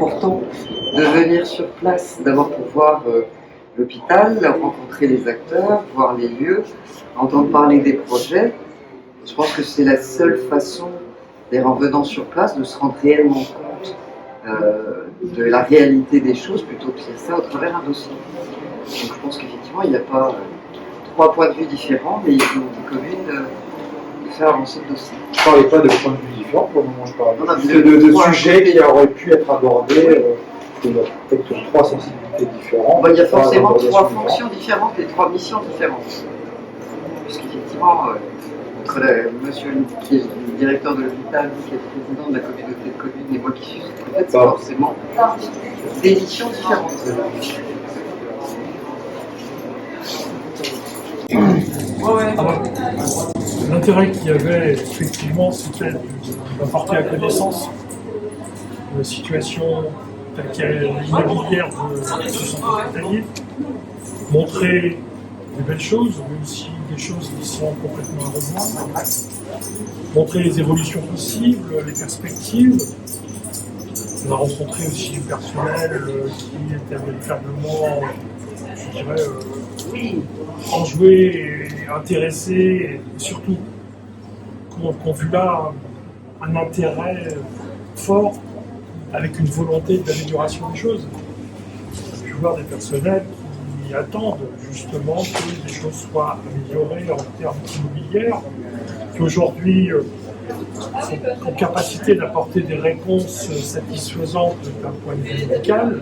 important de venir sur place, d'abord pour voir l'hôpital, rencontrer les acteurs, voir les lieux, entendre parler des projets. Je pense que c'est la seule façon, en venant sur place, de se rendre réellement compte de la réalité des choses, plutôt que faire ça au travers d'un dossier. Donc je pense qu'effectivement, il n'y a pas 3 points de vue différents, mais il y a une volonté commune de faire avancer le dossier. Je ne parlais pas de points de vue différents pour le moment, je parlais de sujets qui auraient pu être abordés. Il y a peut-être 3 sensibilités différentes. Il y a forcément 3 fonctions différentes et 3 missions différentes. Puisqu'effectivement, entre monsieur qui est le directeur de l'hôpital, qui est le président de la communauté de communes et moi qui suis secrétaire, c'est forcément des missions différentes. L'intérêt qu'il y avait, effectivement, c'était d'apporter à connaissance la situation telle qu'elle est immobilière de ce centre hospitalier, montrer des belles choses, mais aussi des choses qui sont complètement à revoir, montrer les évolutions possibles, les perspectives. On a rencontré aussi du personnel qui était véritablement, je dirais, enjoué et intéressé, et surtout qu'on vu là un intérêt fort avec une volonté d'amélioration des choses. J'ai pu voir des personnels qui attendent justement que les choses soient améliorées en termes immobiliers, qui aujourd'hui sont en capacité d'apporter des réponses satisfaisantes d'un point de vue médical,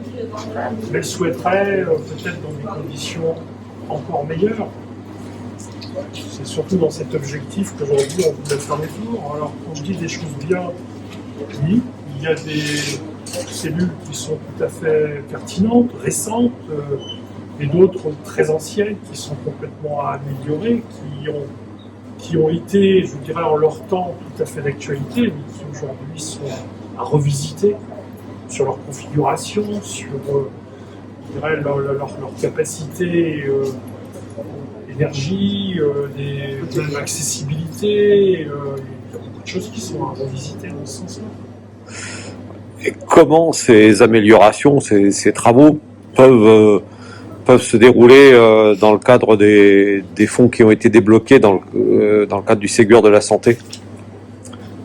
mais souhaiteraient peut-être dans des conditions encore meilleures. C'est surtout dans cet objectif qu'aujourd'hui on voulait faire l'effort. Alors quand je dis des choses bien, oui, il y a des cellules qui sont tout à fait pertinentes, récentes, et d'autres très anciennes qui sont complètement à améliorer, qui ont été, je dirais, en leur temps tout à fait d'actualité, mais qui aujourd'hui sont à revisiter sur leur configuration, sur je dirais, leur capacité énergie, de l'accessibilité, il y a beaucoup de choses qui sont à revisiter dans ce sens-là. Et comment ces améliorations, ces travaux peuvent se dérouler dans le cadre des fonds qui ont été débloqués dans le cadre du Ségur de la santé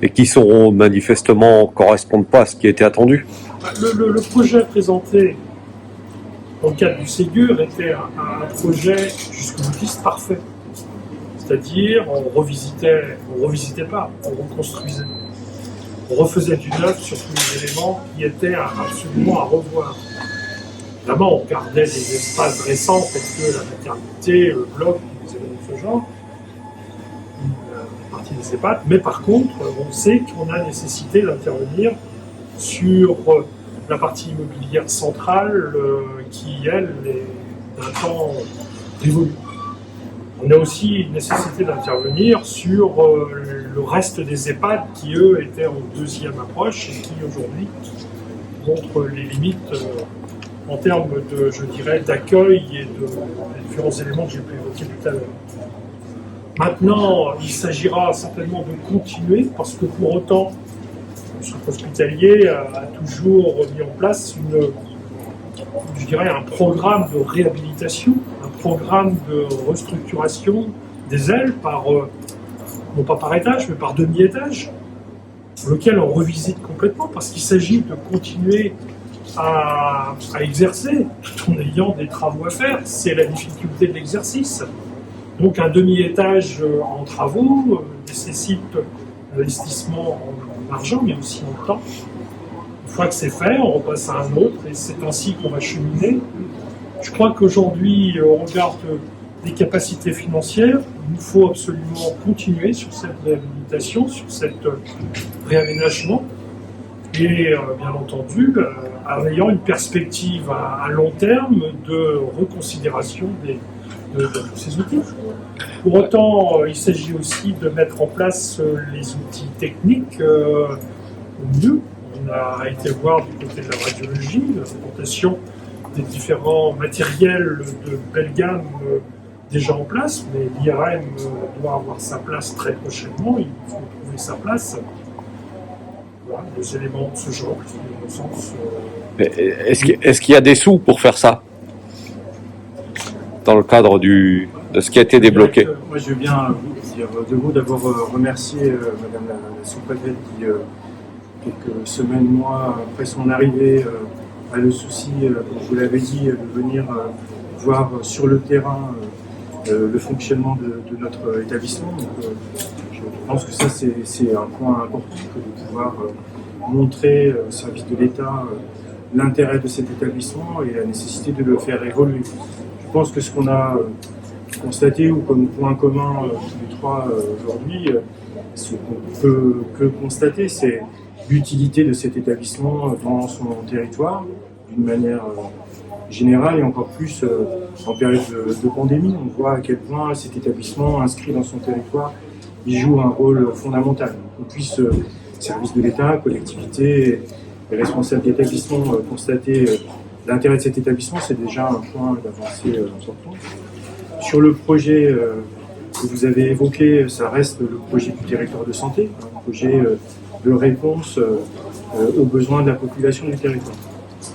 et qui sont manifestement correspondent pas à ce qui a été attendu? Le projet présenté dans le cadre du Ségur était un projet jusqu'au boutiste parfait. C'est-à-dire, on revisitait pas, on reconstruisait. On refaisait du neuf sur tous les éléments qui étaient absolument à revoir. Évidemment, on gardait des espaces récents tels que la maternité, le bloc, des éléments de ce genre, une partie des EHPAD, mais par contre, on sait qu'on a nécessité d'intervenir sur la partie immobilière centrale qui, elle, est d'un temps révolu. On a aussi une nécessité d'intervenir sur le reste des EHPAD qui, eux, étaient en deuxième approche et qui, aujourd'hui, montrent les limites en termes de, je dirais, d'accueil et de différents éléments que j'ai pu évoquer tout à l'heure. Maintenant, il s'agira certainement de continuer, parce que pour autant, le centre hospitalier a toujours mis en place je dirais, un programme de réhabilitation, un programme de restructuration des ailes non pas par étage, mais par demi-étage, lequel on revisite complètement, parce qu'il s'agit de continuer à exercer tout en ayant des travaux à faire. C'est la difficulté de l'exercice. Donc un demi-étage en travaux nécessite un investissement en argent, mais aussi en temps. Une fois que c'est fait, on repasse à un autre, et c'est ainsi qu'on va cheminer. Je crois qu'aujourd'hui, au regard des capacités financières, il nous faut absolument continuer sur cette réhabilitation, sur cet réaménagement, et bien entendu, en ayant une perspective à long terme de reconsidération de tous ces outils. Pour autant, il s'agit aussi de mettre en place les outils techniques au mieux. On a été voir du côté de la radiologie, l'implantation des différents matériels de belle gamme déjà en place, mais l'IRM doit avoir sa place très prochainement, il faut trouver sa place. voilà, des éléments de ce genre qui, au sens, Est-ce qu'il y a des sous pour faire ça dans le cadre de ce qui a été débloqué? Moi, je veux bien vous dire de vous d'abord remercier Madame la sous-préfète qui, quelques semaines, mois après son arrivée, a le souci, comme je vous l'avais dit, de venir voir sur le terrain le fonctionnement de notre établissement. Donc, je pense que ça, c'est un point important que de pouvoir montrer au service de l'État l'intérêt de cet établissement et la nécessité de le faire évoluer. Je pense que ce qu'on a constaté, ou comme point commun tous les trois aujourd'hui, ce qu'on peut que constater, c'est l'utilité de cet établissement dans son territoire, d'une manière générale et encore plus en période de pandémie. On voit à quel point cet établissement inscrit dans son territoire, il joue un rôle fondamental. On puisse, service de l'État, collectivités, les responsables d'établissement, constater l'intérêt de cet établissement, c'est déjà un point d'avancée important. Sur le projet que vous avez évoqué, ça reste le projet du territoire de santé, un projet de réponse aux besoins de la population du territoire.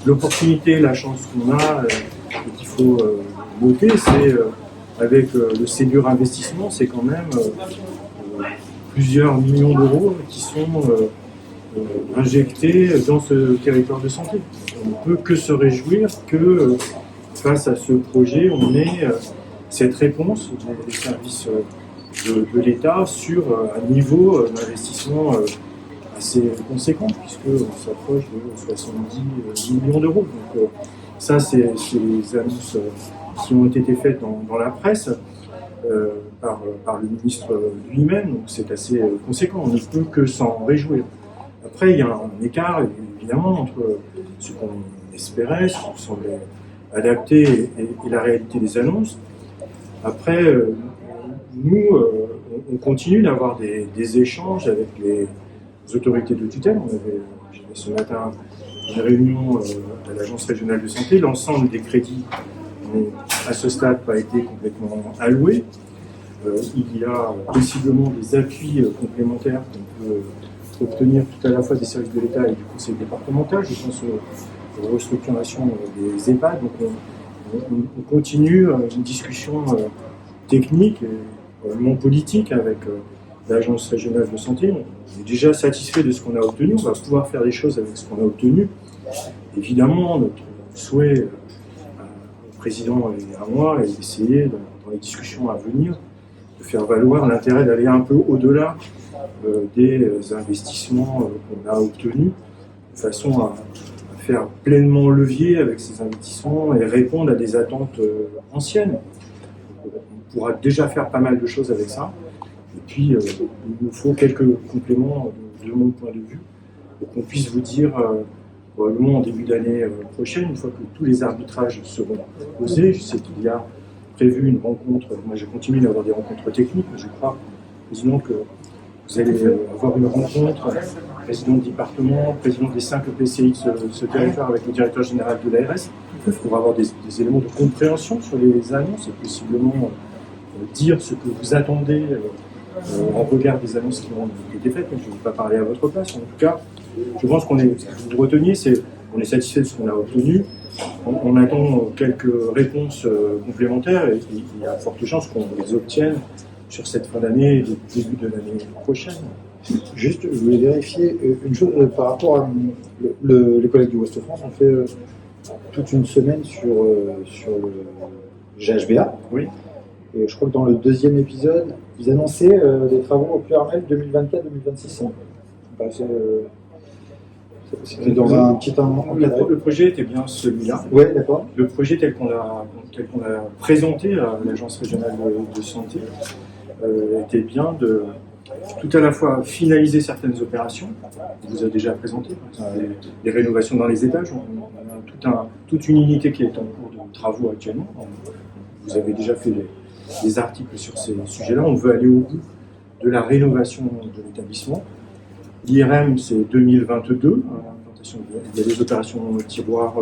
L'opportunité, la chance qu'on a, et qu'il faut noter, c'est avec le Ségur Investissement, c'est quand même plusieurs millions d'euros qui sont injectés dans ce territoire de santé. On ne peut que se réjouir que face à ce projet, on ait cette réponse des services de l'État sur un niveau d'investissement assez conséquent, puisqu'on s'approche de 70 millions d'euros. Donc ça, c'est les annonces qui ont été faites dans la presse par le ministre lui-même, donc c'est assez conséquent. On ne peut que s'en réjouir. Après, il y a un écart, évidemment, entre ce qu'on espérait, ce qui semblait adapté et la réalité des annonces. Après, nous, on continue d'avoir des échanges avec les autorités de tutelle. J'avais ce matin une réunion à l'Agence régionale de santé. L'ensemble des crédits n'ont à ce stade pas été complètement alloués. Il y a possiblement des appuis complémentaires qu'on peut obtenir tout à la fois des services de l'État et du conseil départemental. Je pense aux restructurations des EHPAD. Donc on continue une discussion technique et politique avec l'Agence régionale de santé. On est déjà satisfait de ce qu'on a obtenu. On va pouvoir faire des choses avec ce qu'on a obtenu. Évidemment, notre souhait au président et à moi est d'essayer, dans les discussions à venir, de faire valoir l'intérêt d'aller un peu au-delà des investissements qu'on a obtenus, de façon à faire pleinement levier avec ces investissements et répondre à des attentes anciennes. On pourra déjà faire pas mal de choses avec ça. Et puis, il nous faut quelques compléments de mon point de vue pour qu'on puisse vous dire, probablement en début d'année prochaine, une fois que tous les arbitrages seront posés. Je sais qu'il y a prévu une rencontre, moi je continue d'avoir des rencontres techniques, mais je crois, président, que vous allez avoir une rencontre, président de département, président des 5 EPCI de ce territoire avec le directeur général de l'ARS, pour avoir des éléments de compréhension sur les annonces et possiblement dire ce que vous attendez en regard des annonces qui ont été faites. Mais je ne vais pas parler à votre place. En tout cas, je pense qu'on est, ce que vous reteniez, c'est qu'on est satisfait de ce qu'on a obtenu. On attend quelques réponses complémentaires et il y a forte chance qu'on les obtienne sur cette fin d'année et début de l'année prochaine. Juste, je voulais vérifier une chose par rapport à les collègues du Ouest France ont fait toute une semaine sur le GHBA. Oui. Et je crois que dans le deuxième épisode, ils annonçaient des travaux au pluriel 2024-2026. C'était dans un petit encadré. Le projet était bien celui-là. Oui, d'accord. Le projet tel qu'on a présenté à l'Agence régionale de santé était bien de tout à la fois finaliser certaines opérations, on vous a déjà présenté, les rénovations dans les étages, on a toute une unité qui est en cours de travaux actuellement. Vous avez déjà fait des articles sur ces sujets-là, on veut aller au bout de la rénovation de l'établissement. L'IRM, c'est 2022, quand l'implémentation. Il y a des opérations tiroirs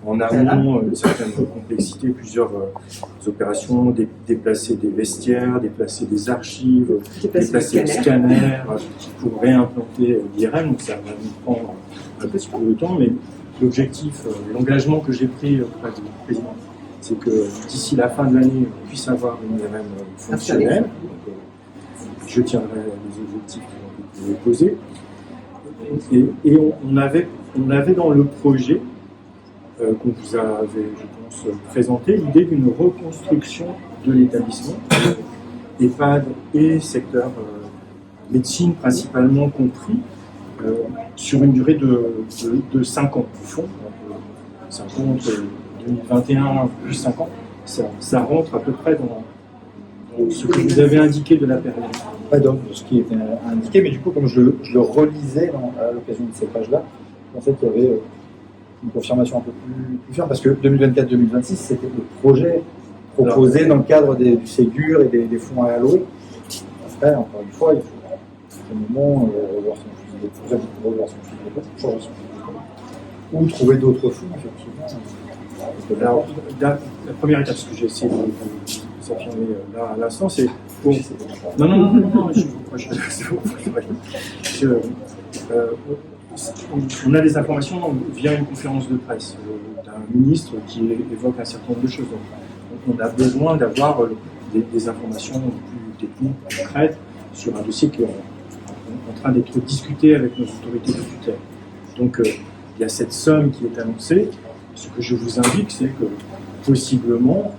en amont, une certaine complexité, plusieurs opérations, déplacer des vestiaires, déplacer des archives, déplacer des scanners pour réimplanter l'IRM. Donc ça va nous prendre un petit peu de temps, mais l'objectif, l'engagement que j'ai pris auprès du président, c'est que d'ici la fin de l'année, on puisse avoir une IRM fonctionnelle. Donc, je tiendrai les objectifs qui ont été posés. Et on avait dans le projet qu'on vous avait, je pense, présenté, l'idée d'une reconstruction de l'établissement, EHPAD et secteur médecine principalement compris, sur une durée de 5 ans. Au fond, 5 ans, 2021 plus 5 ans, ça rentre à peu près dans ce que vous avez indiqué de la période. Ouais, donc ce qui était indiqué, mais du coup, comme je le relisais à l'occasion de cette page-là, en fait, il y avait une confirmation un peu plus ferme, parce que 2024-2026, c'était le projet proposé dans le cadre du Ségur et des fonds à allouer. Après, encore une fois, il faut à un moment revoir son fusil d'épaule, changer son fusil d'épaule, ou trouver d'autres fonds, effectivement. Alors, la première étape, ce que j'ai essayé de s'affirmer là à l'instant, c'est pour... Non, on a des informations via une conférence de presse d'un ministre qui évoque un certain nombre de choses. Donc, on a besoin d'avoir des informations plus techniques, concrètes, sur un dossier qui est en train d'être discuté avec nos autorités de tutelle. Donc, il y a cette somme qui est annoncée. Ce que je vous indique, c'est que possiblement,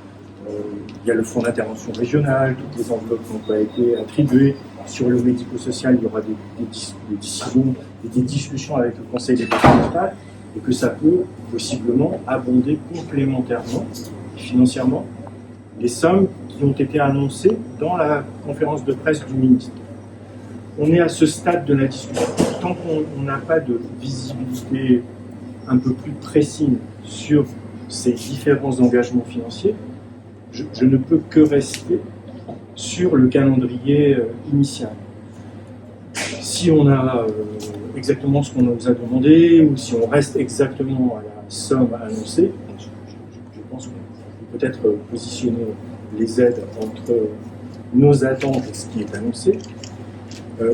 il y a le fonds d'intervention régional, toutes les enveloppes n'ont pas été attribuées. Sur le médico-social, il y aura des décisions et des discussions avec le conseil départemental, et que ça peut possiblement abonder complémentairement, financièrement, les sommes qui ont été annoncées dans la conférence de presse du ministre. On est à ce stade de la discussion. Tant qu'on n'a pas de visibilité un peu plus précise sur ces différents engagements financiers, je ne peux que rester sur le calendrier initial. Si on a exactement ce qu'on nous a demandé, ou si on reste exactement à la somme annoncée, je pense qu'on peut peut-être positionner les aides entre nos attentes et ce qui est annoncé.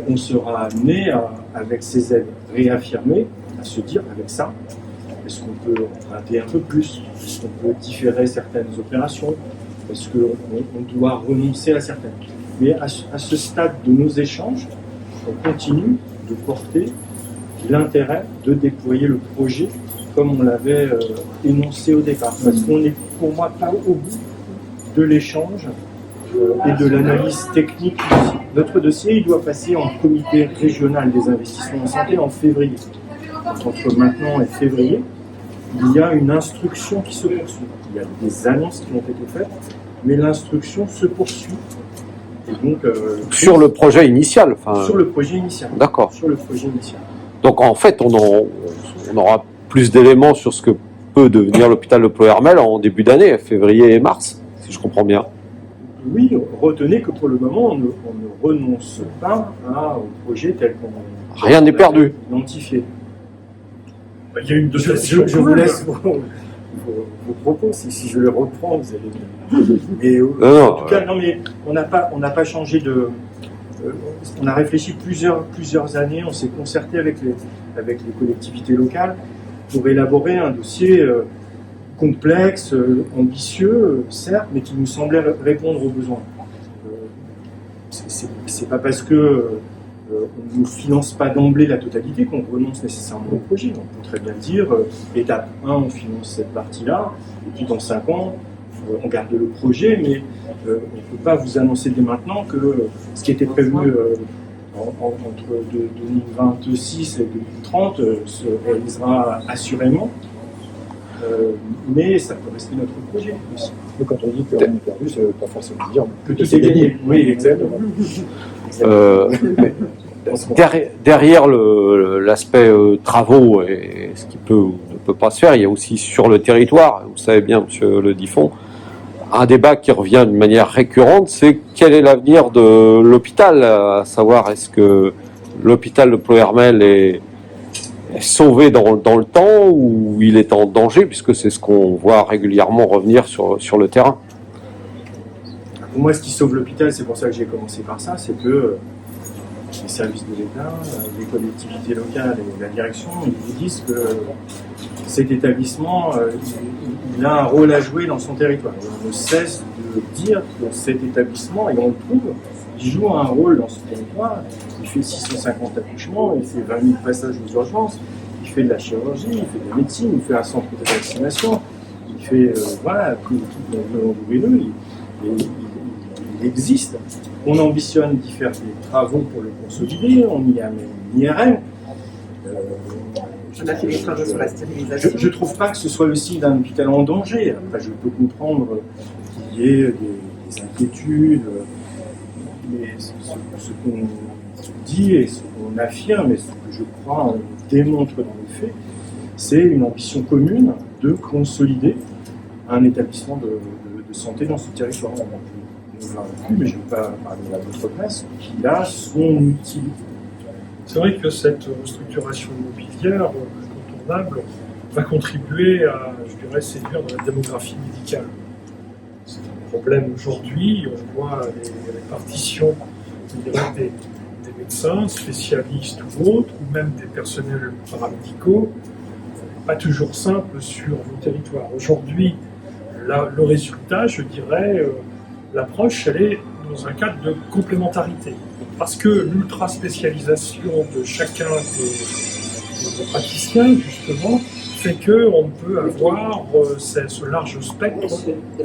On sera amené, avec ces aides réaffirmées, à se dire, avec ça, est-ce qu'on peut emprunter un peu plus? Est-ce qu'on peut différer certaines opérations? Est-ce qu'on doit renoncer à certaines? Mais à ce stade de nos échanges, on continue de porter l'intérêt de déployer le projet comme on l'avait énoncé au départ. Parce qu'on n'est pour moi pas au bout de l'échange et de l'analyse technique. Notre dossier, il doit passer en comité régional des investissements en santé en février. Entre maintenant et février, il y a une instruction qui se poursuit. Il y a des annonces qui ont été faites, mais l'instruction se poursuit. Et donc, sur le projet initial. Sur le projet initial. D'accord. Sur le projet initial. Donc en fait, on aura plus d'éléments sur ce que peut devenir l'hôpital de Ploërmel en début d'année, février et mars, si je comprends bien. Oui, retenez que pour le moment, on ne renonce pas au projet tel qu'on Rien n'est perdu. Identifié. Il y a une dotation. Je vous laisse vos propos, si je les reprends, vous allez. Mais en tout cas, non, mais on n'a pas changé de. On a réfléchi plusieurs années, on s'est concerté avec les collectivités locales pour élaborer un dossier complexe, ambitieux, certes, mais qui nous semblait répondre aux besoins. C'est pas parce que on ne finance pas d'emblée la totalité qu'on renonce nécessairement au projet. On peut très bien dire, étape 1, on finance cette partie-là, et puis dans 5 ans, on garde le projet, mais on ne peut pas vous annoncer dès maintenant que ce qui était prévu entre 2026 et 2030 se réalisera assurément, mais ça peut rester notre projet aussi. Mais quand on dit qu'on est perdu, ça ne veut pas forcément dire que tout est gagné. Oui, exactement. Derrière l'aspect travaux et ce qui peut ou ne peut pas se faire, il y a aussi sur le territoire, vous savez bien, monsieur Le Diffon, un débat qui revient de manière récurrente, c'est quel est l'avenir de l'hôpital, à savoir est-ce que l'hôpital de Ploërmel est sauvé dans le temps ou il est en danger, puisque c'est ce qu'on voit régulièrement revenir sur le terrain? Pour moi, ce qui sauve l'hôpital, c'est pour ça que j'ai commencé par ça, c'est que les services de l'État, les collectivités locales et la direction, ils vous disent que cet établissement, il a un rôle à jouer dans son territoire. On ne cesse de dire que cet établissement, et on le trouve, il joue un rôle dans ce territoire. Il fait 650 accouchements, il fait 20 000 passages aux urgences, il fait de la chirurgie, il fait de la médecine, il fait un centre de vaccination, il fait, voilà, tout il existe. On ambitionne d'y faire des travaux pour le consolider, on y amène une IRM. On a fait des travaux sur la stérilisation. Je ne trouve pas que ce soit le signe d'un hôpital en danger. Après, je peux comprendre qu'il y ait des inquiétudes, mais ce qu'on dit et ce qu'on affirme et ce que je crois on démontre dans les faits, c'est une ambition commune de consolider un établissement de santé dans ce territoire. On ne va plus, mais je ne vais pas parler à votre presse, qui a son utilité. C'est vrai que cette restructuration immobilière incontournable va contribuer à, je dirais, séduire dans la démographie médicale. C'est un problème aujourd'hui, on voit les répartitions je dirais, des médecins, spécialistes ou autres, ou même des personnels paramédicaux, pas toujours simple sur le territoire. Aujourd'hui, le résultat, je dirais, l'approche, elle est dans un cadre de complémentarité. Parce que l'ultra-spécialisation de chacun des praticiens, justement, fait qu'on peut avoir ce large spectre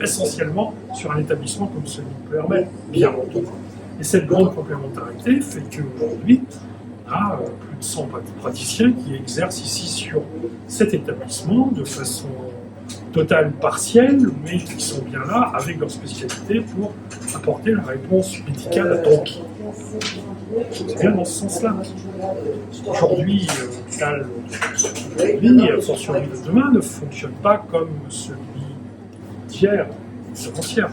essentiellement sur un établissement comme celui de Clermont, bien entendu. Et cette grande complémentarité fait qu'aujourd'hui, on a plus de 100 praticiens qui exercent ici sur cet établissement de façon totale, partielle, mais qui sont bien là avec leur spécialité pour apporter la réponse médicale attendue. C'est bien dans ce sens-là. Aujourd'hui, l'hôpital d'aujourd'hui, a fortiori de demain, ne fonctionne pas comme celui d'hier, d'avant-hier.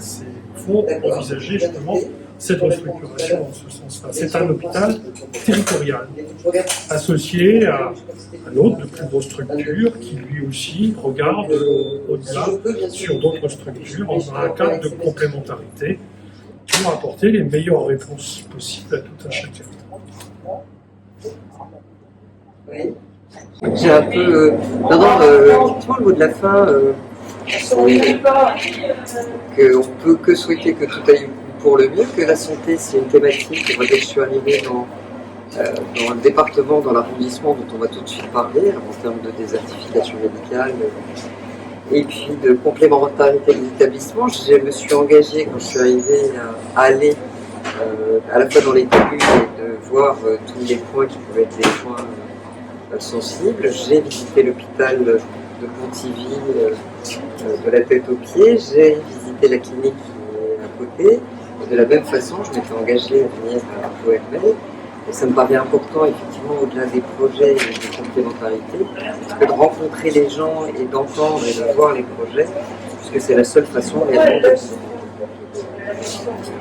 Il faut envisager justement cette restructuration dans ce sens-là. C'est un hôpital territorial, associé à un autre de plus grosse structure qui lui aussi regarde au-delà sur d'autres structures dans un cadre de complémentarité pour apporter les meilleures réponses possibles à tout un chacun. Oui. J'ai un peu... effectivement, le mot de la fin, qu'on peut que souhaiter que tout aille pour le mieux, que la santé, c'est une thématique, moi, dès que je suis arrivé dans le département, dans l'arrondissement dont on va tout de suite parler, en termes de désertification médicale, et puis de complémentarité des établissements. Je me suis engagé, quand je suis arrivé, à aller à la fois dans les débuts et de voir tous les points qui pouvaient être des points sensibles. J'ai visité l'hôpital de Pontivy de la tête aux pieds, j'ai visité la clinique qui est à côté. Et de la même façon, je m'étais engagé à venir à l'ORL. Et ça me paraît important, effectivement, au-delà des projets et des complémentarités, que de rencontrer les gens et d'entendre et de voir les projets, puisque c'est la seule façon réellement de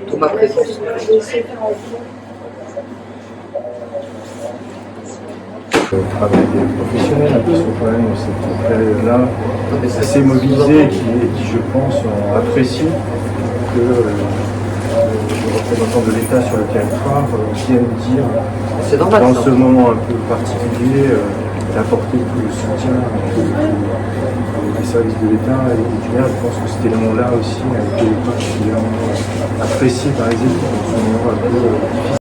d'où ma présence. Le travail des professionnels, qui sont quand même cette période-là assez mobilisés et qui, je pense, ont apprécié que les représentants de l'État sur le territoire viennent dire, normal, dans ce moment un peu particulier, d'apporter tout le soutien des services de l'État et du maire. Je pense que cet élément-là aussi a été particulièrement apprécié par les équipes dans ce moment un peu difficile.